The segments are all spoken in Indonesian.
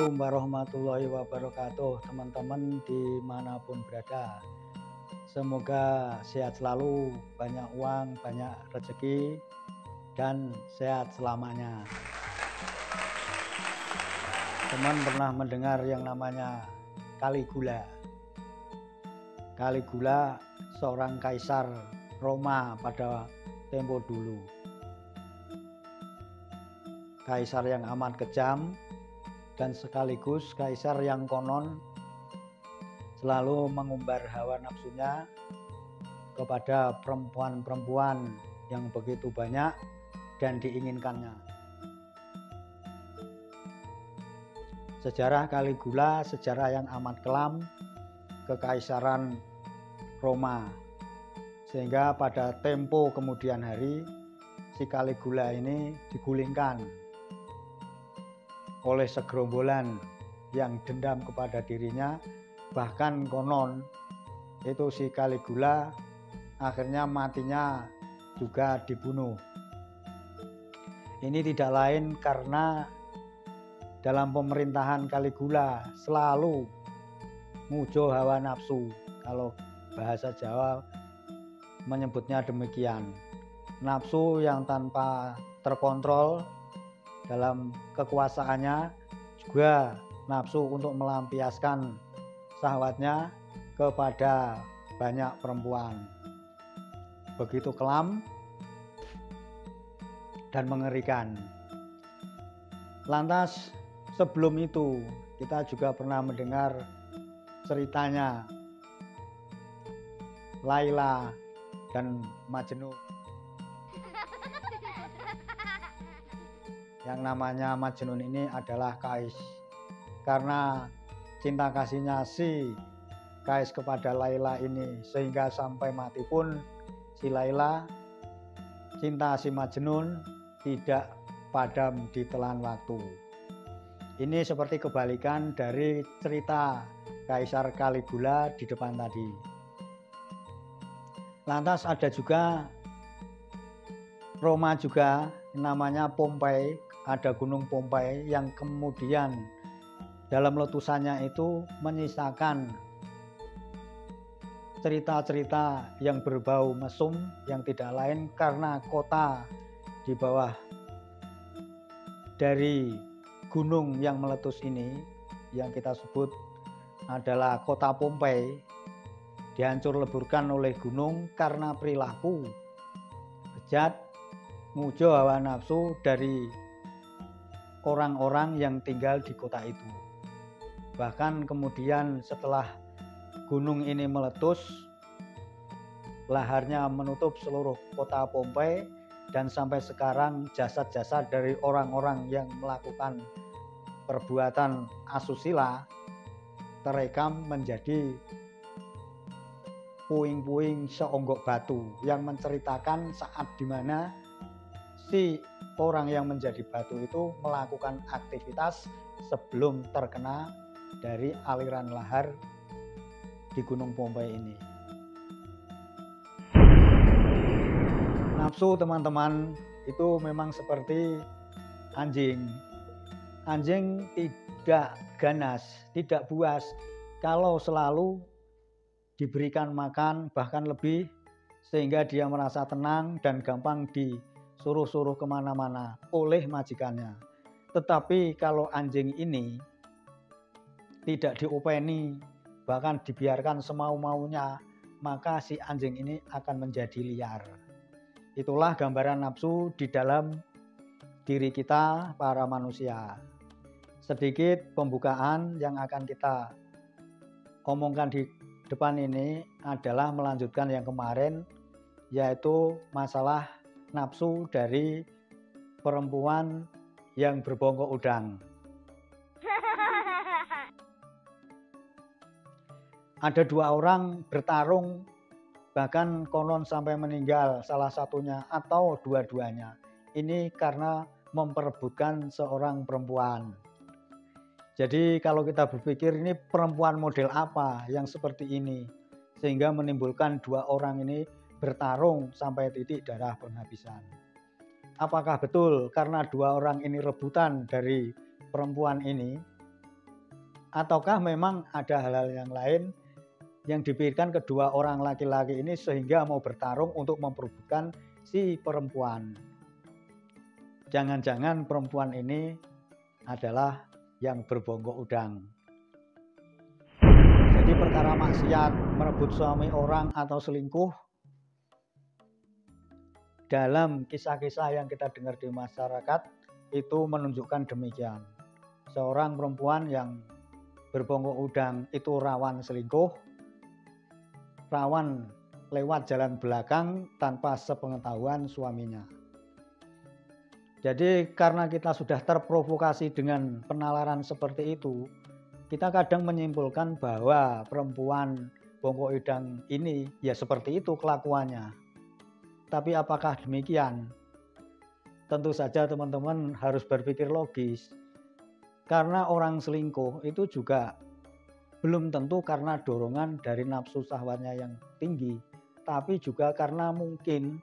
Assalamualaikum warahmatullahi wabarakatuh, teman-teman dimanapun berada. Semoga sehat selalu, banyak uang, banyak rezeki, dan sehat selamanya. Teman pernah mendengar yang namanya Caligula. Caligula seorang kaisar Roma pada tempo dulu. Kaisar yang amat kejam dan sekaligus kaisar yang konon selalu mengumbar hawa nafsunya kepada perempuan-perempuan yang begitu banyak dan diinginkannya. Sejarah Caligula sejarah yang amat kelam kekaisaran Roma, sehingga pada tempo kemudian hari si Caligula ini digulingkan oleh segerombolan yang dendam kepada dirinya. Bahkan konon itu si Caligula akhirnya matinya juga dibunuh. Ini tidak lain karena dalam pemerintahan Caligula selalu mujo hawa nafsu. Kalau bahasa Jawa menyebutnya demikian. Nafsu yang tanpa terkontrol dalam kekuasaannya, juga nafsu untuk melampiaskan syahwatnya kepada banyak perempuan. Begitu kelam dan mengerikan. Lantas sebelum itu kita juga pernah mendengar ceritanya Laila dan Majnun. Yang namanya Majnun ini adalah Kais. Karena cinta kasihnya si Kais kepada Laila ini, sehingga sampai mati pun si Laila, cinta si Majnun tidak padam di telan waktu. Ini seperti kebalikan dari cerita Kaisar Caligula di depan tadi. Lantas ada juga Roma juga, namanya Pompei. Ada gunung Pompei yang kemudian dalam letusannya itu menyisakan cerita-cerita yang berbau mesum, yang tidak lain karena kota di bawah dari gunung yang meletus ini, yang kita sebut adalah kota Pompei, dihancur leburkan oleh gunung karena perilaku bejat, mujo hawa nafsu dari orang-orang yang tinggal di kota itu. Bahkan kemudian setelah gunung ini meletus, laharnya menutup seluruh kota Pompei, dan sampai sekarang jasad-jasad dari orang-orang yang melakukan perbuatan asusila terekam menjadi puing-puing seonggok batu yang menceritakan saat dimana si orang yang menjadi batu itu melakukan aktivitas sebelum terkena dari aliran lahar di Gunung Pompei ini. Nafsu teman-teman itu memang seperti anjing. Anjing tidak ganas, tidak puas kalau selalu diberikan makan, bahkan lebih, sehingga dia merasa tenang dan gampang disuruh-suruh kemana-mana oleh majikannya. Tetapi kalau anjing ini tidak diopeni, bahkan dibiarkan semau-maunya, maka si anjing ini akan menjadi liar. Itulah gambaran nafsu di dalam diri kita para manusia. Sedikit pembukaan yang akan kita omongkan di depan ini adalah melanjutkan yang kemarin, yaitu masalah nafsu dari perempuan yang berbongkok udang. Ada dua orang bertarung, bahkan konon sampai meninggal salah satunya atau dua-duanya. Ini karena memperebutkan seorang perempuan. Jadi kalau kita berpikir ini perempuan model apa yang seperti ini, sehingga menimbulkan dua orang ini bertarung sampai titik darah penghabisan. Apakah betul karena dua orang ini rebutan dari perempuan ini? Ataukah memang ada hal-hal yang lain yang dipikirkan kedua orang laki-laki ini sehingga mau bertarung untuk memperebutkan si perempuan. Jangan-jangan perempuan ini adalah yang berbongkok udang. Jadi perkara maksiat, merebut suami orang atau selingkuh, dalam kisah-kisah yang kita dengar di masyarakat itu menunjukkan demikian. Seorang perempuan yang berbongkok udang itu rawan selingkuh, rawan lewat jalan belakang tanpa sepengetahuan suaminya. Jadi karena kita sudah terprovokasi dengan penalaran seperti itu, kita kadang menyimpulkan bahwa perempuan bongkok udang ini ya seperti itu kelakuannya. Tapi apakah demikian? Tentu saja teman-teman harus berpikir logis. Karena orang selingkuh itu juga belum tentu karena dorongan dari nafsu syahwatnya yang tinggi, tapi juga karena mungkin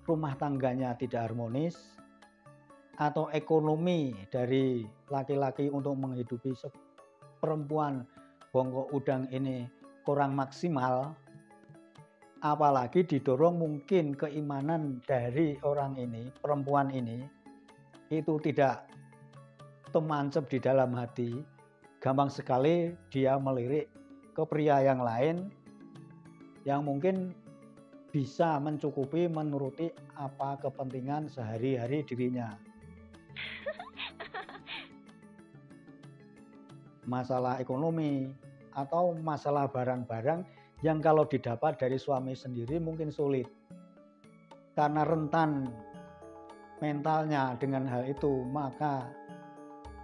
rumah tangganya tidak harmonis atau ekonomi dari laki-laki untuk menghidupi perempuan bongkok udang ini kurang maksimal, apalagi didorong mungkin keimanan dari orang ini, perempuan ini itu tidak temancep di dalam hati. Gampang sekali dia melirik ke pria yang lain yang mungkin bisa mencukupi menuruti apa kepentingan sehari-hari dirinya. Masalah ekonomi atau masalah barang-barang yang kalau didapat dari suami sendiri mungkin sulit. Karena rentan mentalnya dengan hal itu, maka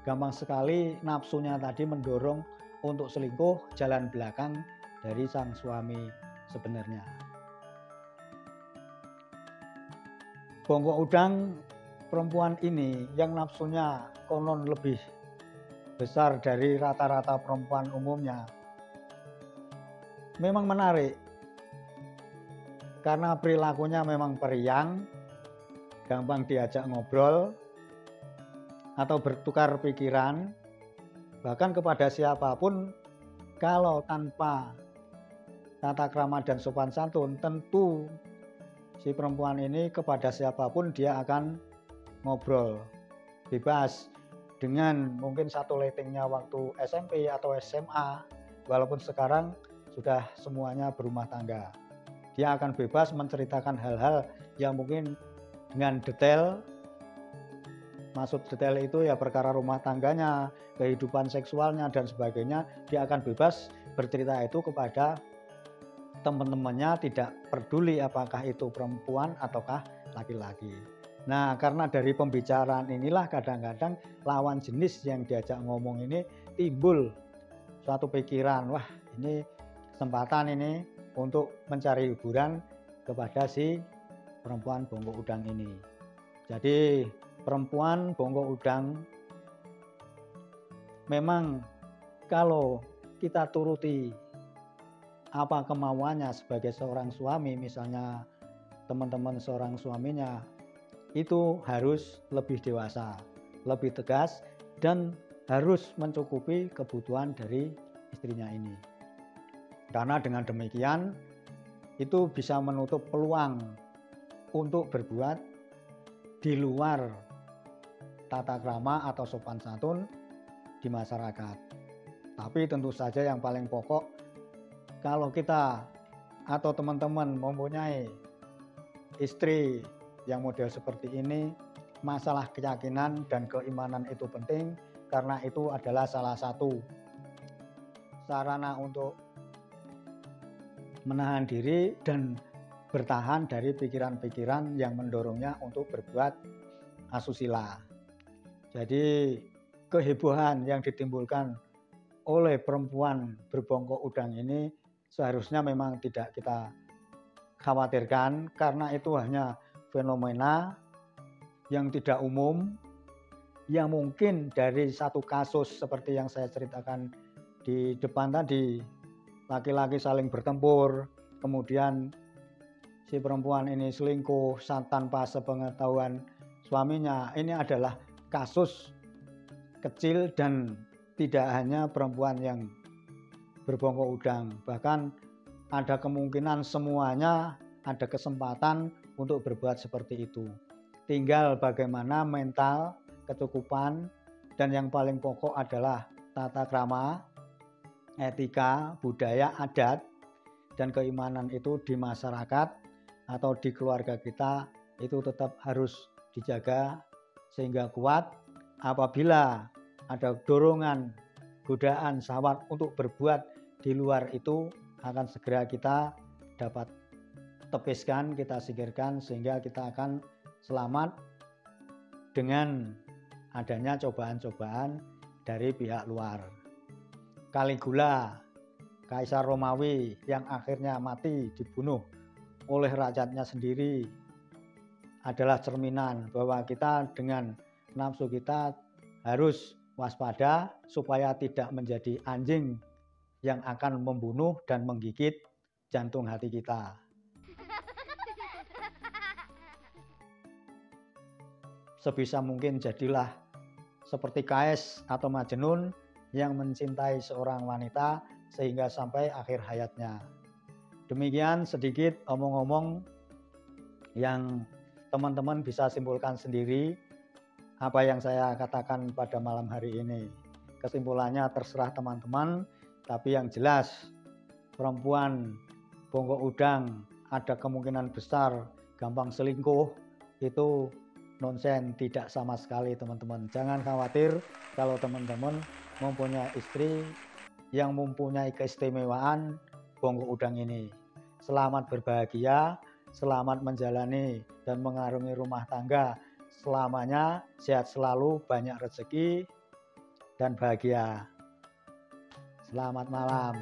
gampang sekali nafsunya tadi mendorong untuk selingkuh jalan belakang dari sang suami sebenarnya. Bongkok udang perempuan ini yang nafsunya konon lebih besar dari rata-rata perempuan umumnya memang menarik karena perilakunya memang periang, gampang diajak ngobrol atau bertukar pikiran, bahkan kepada siapapun. Kalau tanpa tata krama dan sopan santun, tentu si perempuan ini kepada siapapun dia akan ngobrol bebas. Dengan mungkin satu lettingnya waktu SMP atau SMA, walaupun sekarang sudah semuanya berumah tangga, dia akan bebas menceritakan hal-hal yang mungkin dengan detail. Maksud detail itu ya perkara rumah tangganya, kehidupan seksualnya dan sebagainya. Dia akan bebas bercerita itu kepada teman-temannya, tidak peduli apakah itu perempuan ataukah laki-laki. Nah, karena dari pembicaraan inilah kadang-kadang lawan jenis yang diajak ngomong ini timbul suatu pikiran, wah ini kesempatan ini untuk mencari hiburan kepada si perempuan bongkok udang ini. Jadi perempuan bongkok udang memang kalau kita turuti apa kemauannya sebagai seorang suami, misalnya teman-teman seorang suaminya, itu harus lebih dewasa, lebih tegas, dan harus mencukupi kebutuhan dari istrinya ini. Karena dengan demikian itu bisa menutup peluang untuk berbuat di luar tata krama atau sopan santun di masyarakat. Tapi tentu saja yang paling pokok, kalau kita atau teman-teman mempunyai istri yang model seperti ini, masalah keyakinan dan keimanan itu penting, karena itu adalah salah satu sarana untuk menahan diri dan bertahan dari pikiran-pikiran yang mendorongnya untuk berbuat asusila. Jadi kehebohan yang ditimbulkan oleh perempuan berbongkok udang ini seharusnya memang tidak kita khawatirkan, karena itu hanya fenomena yang tidak umum, yang mungkin dari satu kasus seperti yang saya ceritakan di depan tadi, laki-laki saling bertempur, kemudian si perempuan ini selingkuh tanpa sepengetahuan suaminya. Ini adalah kasus kecil dan tidak hanya perempuan yang berbongkok udang, bahkan ada kemungkinan semuanya ada kesempatan untuk berbuat seperti itu. Tinggal bagaimana mental, kecukupan, dan yang paling pokok adalah tata krama, etika, budaya, adat, dan keimanan itu di masyarakat atau di keluarga kita itu tetap harus dijaga sehingga kuat. Apabila ada dorongan, godaan, syahwat untuk berbuat di luar itu akan segera kita dapat tepiskan, kita singkirkan sehingga kita akan selamat dengan adanya cobaan-cobaan dari pihak luar. Caligula, Kaisar Romawi yang akhirnya mati dibunuh oleh rakyatnya sendiri adalah cerminan bahwa kita dengan nafsu kita harus waspada supaya tidak menjadi anjing yang akan membunuh dan menggigit jantung hati kita. Sebisa mungkin jadilah seperti Kais atau Majnun yang mencintai seorang wanita sehingga sampai akhir hayatnya. Demikian sedikit omong-omong yang teman-teman bisa simpulkan sendiri apa yang saya katakan pada malam hari ini. Kesimpulannya terserah teman-teman, tapi yang jelas perempuan bongkok udang ada kemungkinan besar gampang selingkuh itu nonsen, tidak sama sekali teman-teman. Jangan khawatir kalau teman-teman mempunyai istri yang mempunyai keistimewaan bongkok udang ini. Selamat berbahagia, selamat menjalani dan mengarungi rumah tangga selamanya, sehat selalu, banyak rezeki dan bahagia. Selamat malam.